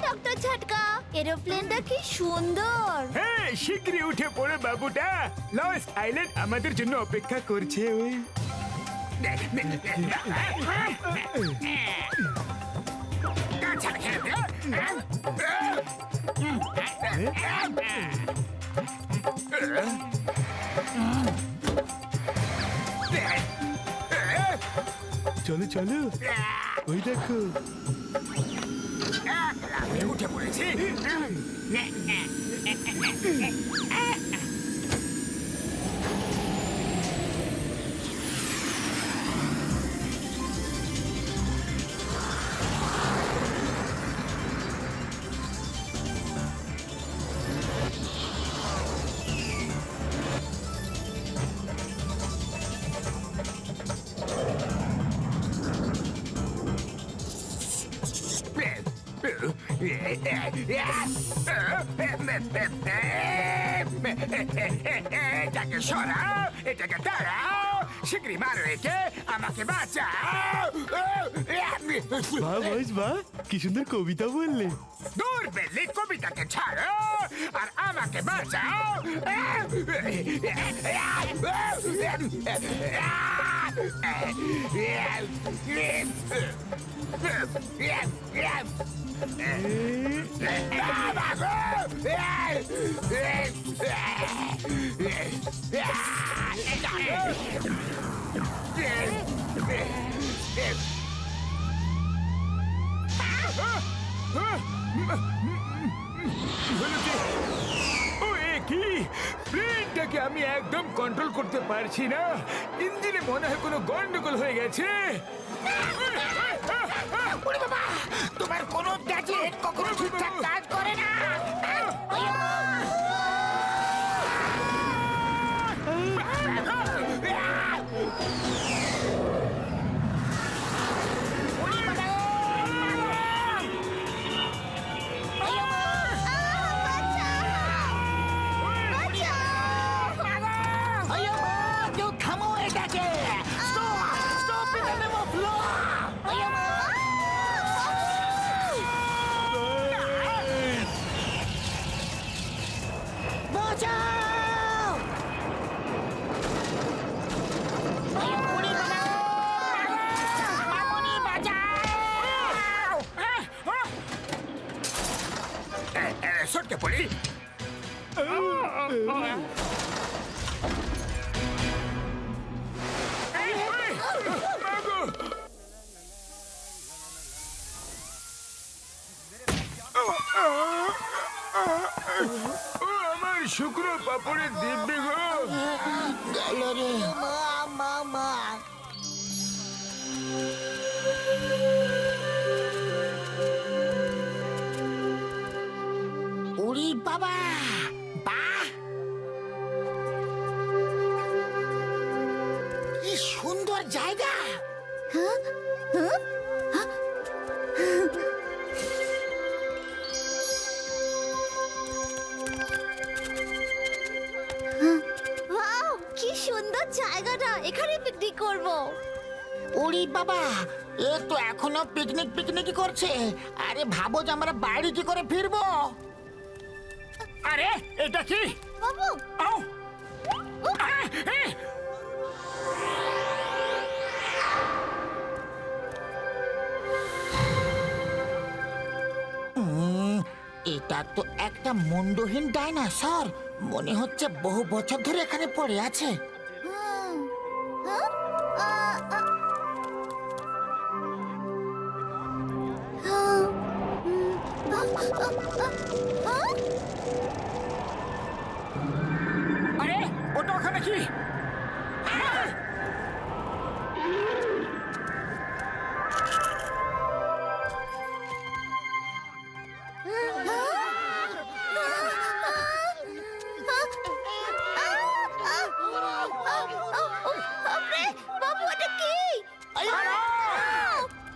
Doctor ঝটকা, এরোপ্লেনটা কি সুন্দর। হ্যাঁ, শীঘ্রই উঠে পড়ে বাবুটা। লস্ট আইল্যান্ড আমাদের জন্য অপেক্ষা করছে। ওই চলো চলো, ওই দেখো উঠে পড়েছি। এটাকে সরাও, এটাকে দাঁড়াও, শীঘ্রই মারো একে, আমাকে বাঁচাও। বাহ বয়স বাহ, কি সুন্দর কবিতা বললে। দূর বেল্লি, কবিতাকে ছাড়ো আর আমাকে বাঁচাও। ও কি প্লেনটাকে আমি একদম কন্ট্রোল করতে পারছি না। ইঞ্জিনে মনে হয় কোনো গন্ডগোল হয়ে গেছে। তোমার কোনো গ্যাজেট কখনো ঠিকঠাক কাজ করে না। কেউ থামো এটাকে। Stop in the name of law. বাঁচাও! মামুনি বাঁচাও! সটকে পড়ি। ও আমার শুক্র পাপড়ের দিব্যি গো। গেল রে মা। উড়ি বাবা, বাহ, কি সুন্দর জায়গা। ওয়াও, কি সুন্দর জায়গাটা, এখানে পিকনিক করব। উড়ি বাবা, এ তো এখনো পিকনিক করছে। আরে ভাবো যে আমরা বাড়ি কি করে ফিরবো। আরে এটা কি? বাবু, আউ! এটা তো একটা মুন্ডহীন ডাইনোসর। মনে হচ্ছে বহু বছর ধরে এখানে পড়ে আছে। আরে ওটা ওখানে কি? বাবু, এটা কি?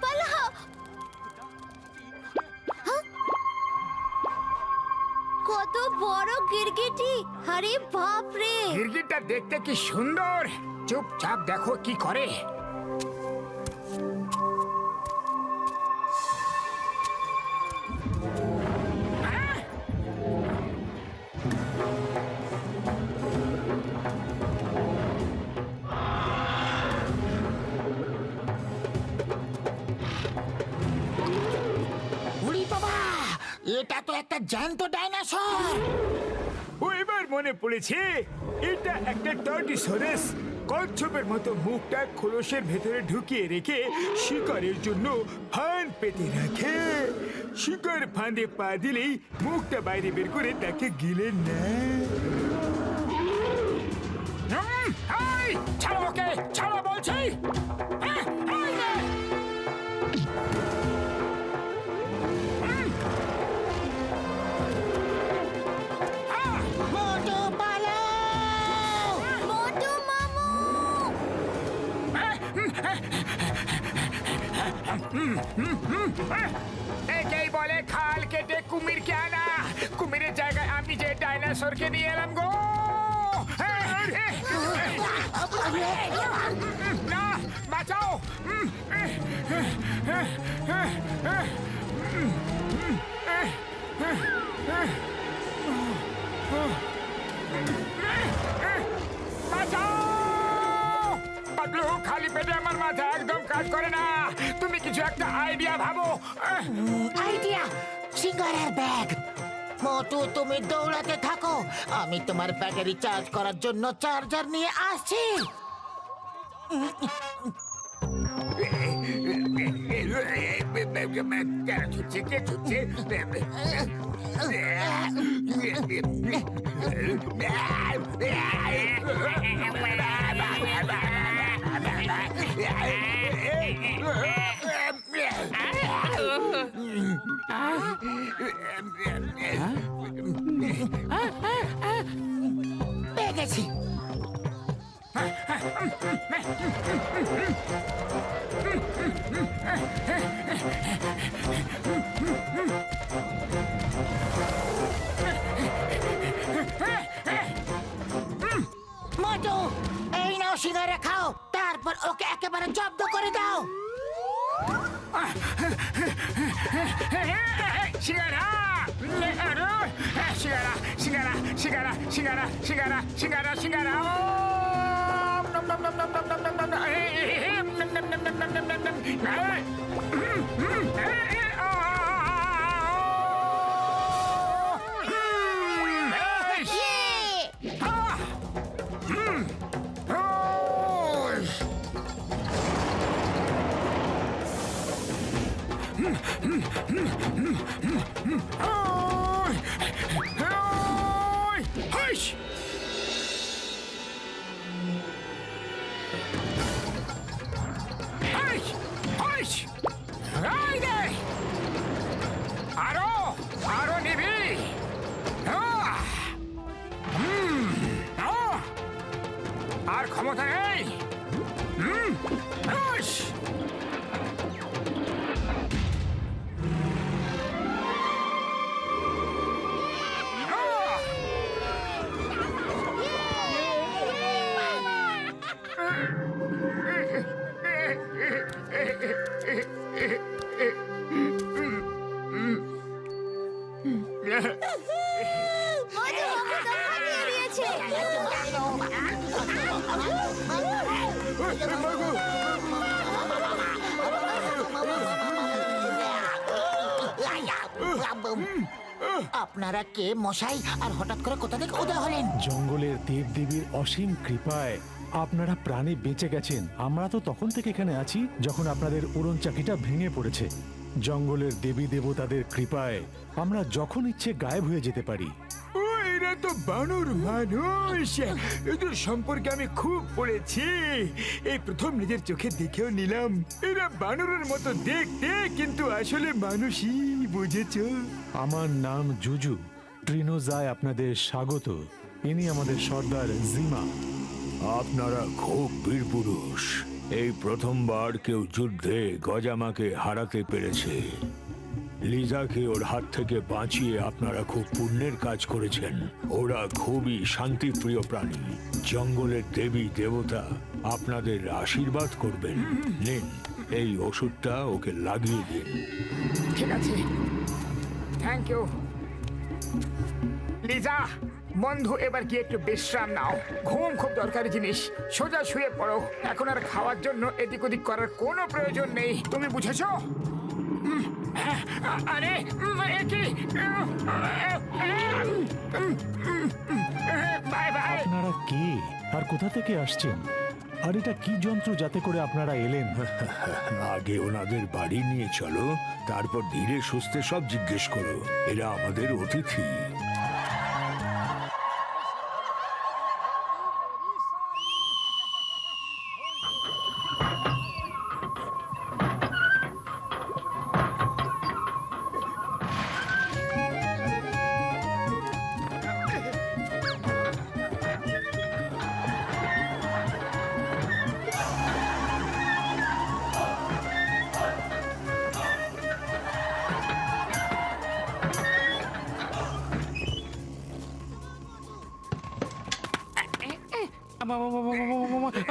পালাও! কত বড় গিরগিটি! আরে বাপ রে! গিরগিটটা দেখতে কি সুন্দর। চুপচাপ দেখো কি করে। এটা তো একটা জ্যান্ত ডাইনোসর। ও এবার মনে পড়েছে, এটা একটা টর্টিসোরাস। কচ্ছপের মতো মুখটা খোলসের ভেতরে ঢুকিয়ে রেখে শিকারের জন্য ফাঁদ পেতে রাখে। শিকার ফাঁদে পা দিলেই মুখটা বাইরে বের করে তাকে গিলে নেয়। ছাড়ো ওকে, ছাড়ো বলছি। মোটু পালাও! মোটু মামু! একেই বলে খাল কেটে কুমিরকে আনা। কুমিরের জায়গায় আমি যে ডাইনোসরকে নিয়ে এলাম গো। না, বাঁচাও। বাঁচাও! পাগলু, খালি পেটে আমার মাথা একদম কাজ করে না। তুমি কিছু একটা আইডিয়া ভাবো। আইডিয়া, সিঙ্গারের ব্যাগ। মোটু তুমি দৌড়াতে থাকো, আমি তোমার ব্যাটারি চার্জ করার জন্য চার্জার নিয়ে আসছি। কেন ছুটছে, কে ছুটছে? পেয়ে গেছি। মোটু, এই নাও সিঙ্গারা খাও, তারপর ওকে একেবারে জব্দ করে দাও। সিঙ্গারা! সিঙ্গারা, সিঙ্গারা, সিঙ্গারা, সিঙ্গারা, সিঙ্গারা, সিঙ্গারা, সিঙ্গারা! আরো আরো নিবি? আর ক্ষমতা নেই। মোটু মামু দফা দিয়ে দিয়েছে। আপনারা কে মশাই, আর হঠাৎ করে কোথা থেকে উদয় হলেন? জঙ্গলের দেবদেবীর অসীম কৃপায় আপনারা প্রাণে বেঁচে গেছেন। আমরা তো তখন থেকে এখানে আছি যখন আপনাদের উড়ন চাকিটা ভেঙে পড়েছে। জঙ্গলের দেবী দেবতাদের কৃপায় আমরা যখন ইচ্ছে গায়েব হয়ে যেতে পারি। ও, এরা তো বানর মানুষ। এদের সম্পর্কে আমি খুব পড়েছি। এই প্রথম নিজের চোখে দেখেও নিলাম। এরা বানরের মতো দেখতে, কিন্তু আসলে মানুষই, বুঝেছো? আমার নাম জুজু। ট্রিনোজায় আপনাদের স্বাগত। ইনি আমাদের সর্দার জিমা। আপনারা খুব বীর পুরুষ। এই প্রথমবার কেউ যুদ্ধে গজামাকে হারাতে পেরেছে। লিজাকে ওর হাত থেকে বাঁচিয়ে আপনারা খুব পুণ্যের কাজ করেছেন। ওরা খুবই শান্তিপ্রিয় প্রাণী। জঙ্গলের দেবী দেবতা আপনাদের আশীর্বাদ করবেন। নিন, এই ওষুধটা ওকে লাগিয়ে দিন। ঠিক আছে, থ্যাংক ইউ। লিজা, বন্ধু, এবার কি একটু বিশ্রাম নাও। ঘুম খুব দরকারি জিনিস। সোজা শুয়ে পড়ো। এখন আর খাওয়ার জন্য এদিক ওদিক করার কোনো প্রয়োজন নেই। তুমি বুঝেছো? আরে এ কি? Bye bye. আপনারা কে আর কোথা থেকে আসছেন? আর এটা কি যন্ত্র যাতে করে আপনারা এলেন? আগে ওনাদের বাড়ি নিয়ে চলো, তারপর ধীরে সুস্থে সব জিজ্ঞেস করো। এরা আমাদের অতিথি।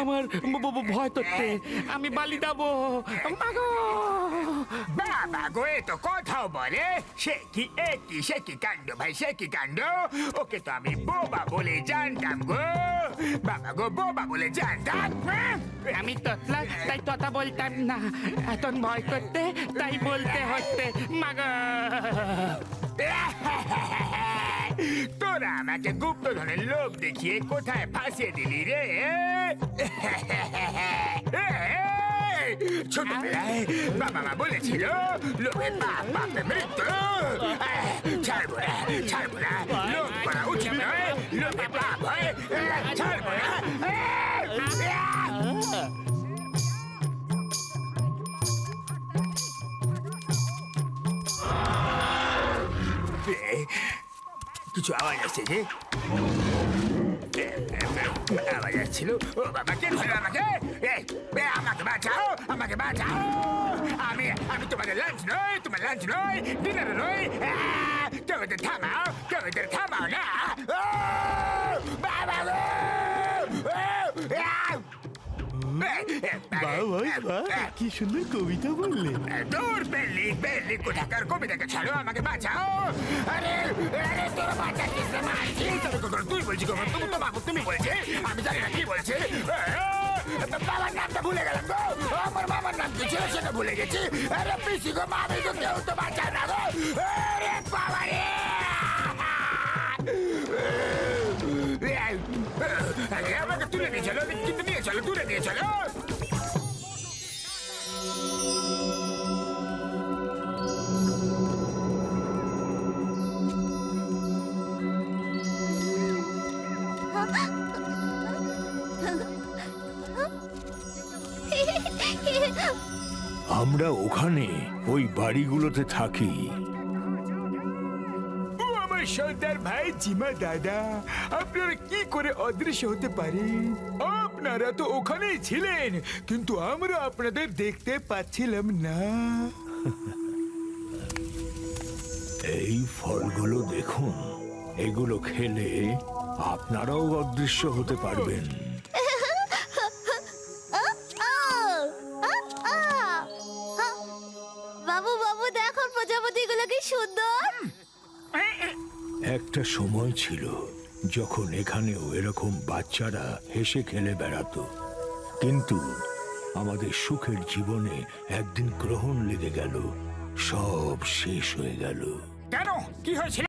আমার ভয় করতে, আমি বালি যাবো। বাবা গো, এ তো কথাও বলে। সে কি কাণ্ড ভাই, সে কি কাণ্ড। ওকে তো আমি বোবা বলে জানতাম গো। বাবা গো, বোবা বলে জানতাম। আমি তোতলা, তাই তোতা বলতাম না। এখন ভয় করতে, তাই বলতে হচ্ছে মাগো। তোরা আমাকে গুপ্তধনের লোভ দেখিয়ে কোথায় ফাঁসিয়ে দিলি রে? ছোটবেলায় বাবা মা বলেছিল লোভে পাপ, পাপে মৃত্যু। ছাড়বো না, লোভ করা উচিত নয়। লোভে পাপ হয়, ছাড়বো না। কিছু আওয়াজ আসছে যে? আওয়াজ আসছিল। ও বাবা, কে ধরলো আমাকে? আমাকে বাঁচাও, আমাকে বাঁচাও। আমি তোমাদের লাঞ্চ নয়, তোমার লাঞ্চ নয়, ডিনার নয়। কেউ এদের থামাও না। বাবা গো! কি সুন্দর কবিতা বললে। দূর বেল্লি কোথাকার কবিতাকে ছাড়ো, আমাকে বাঁচাও। আরে তোরা বাঁচাচ্ছিস না, মারছিস। তুই বলছিস তুমি বলছে, আমি জানি না কি বলছে। বাবার নামটা ভুলে গেলাম গো। আমার মামার নাম কি ছিল সেটা ভুলে গেছি। আরে পিসি গো, মামি গো, কেউ তো বাঁচাও না গো। আরে বাবা রে! আমাকে তুলে নিয়ে চলো, কিন্তু নিয়ে চলো, তুলে নিয়ে চলো। আমরা ওখানে ওই বাড়িগুলোতে থাকি। ও আমার সর্দার ভাই, জিমা দাদা, আপনারা কি করে অদৃশ্য হতে পারেন? আপনারা তো ওখানেই ছিলেন, কিন্তু আমরা আপনাদের দেখতে পাচ্ছিলাম না। এই ফলগুলো দেখুন, এগুলো খেলে আপনারাও অদৃশ্য হতে পারবেন। বাবু দেখো প্রজাপতিগুলো কি সুন্দর। একটা সময় ছিল যখন এখানেও এরকম বাচ্চারা হেসে খেলে বেড়াতো, কিন্তু আমাদের সুখের জীবনে একদিন গ্রহণ লেগে গেল, সব শেষ হয়ে গেল। কেন? কি হয়েছিল?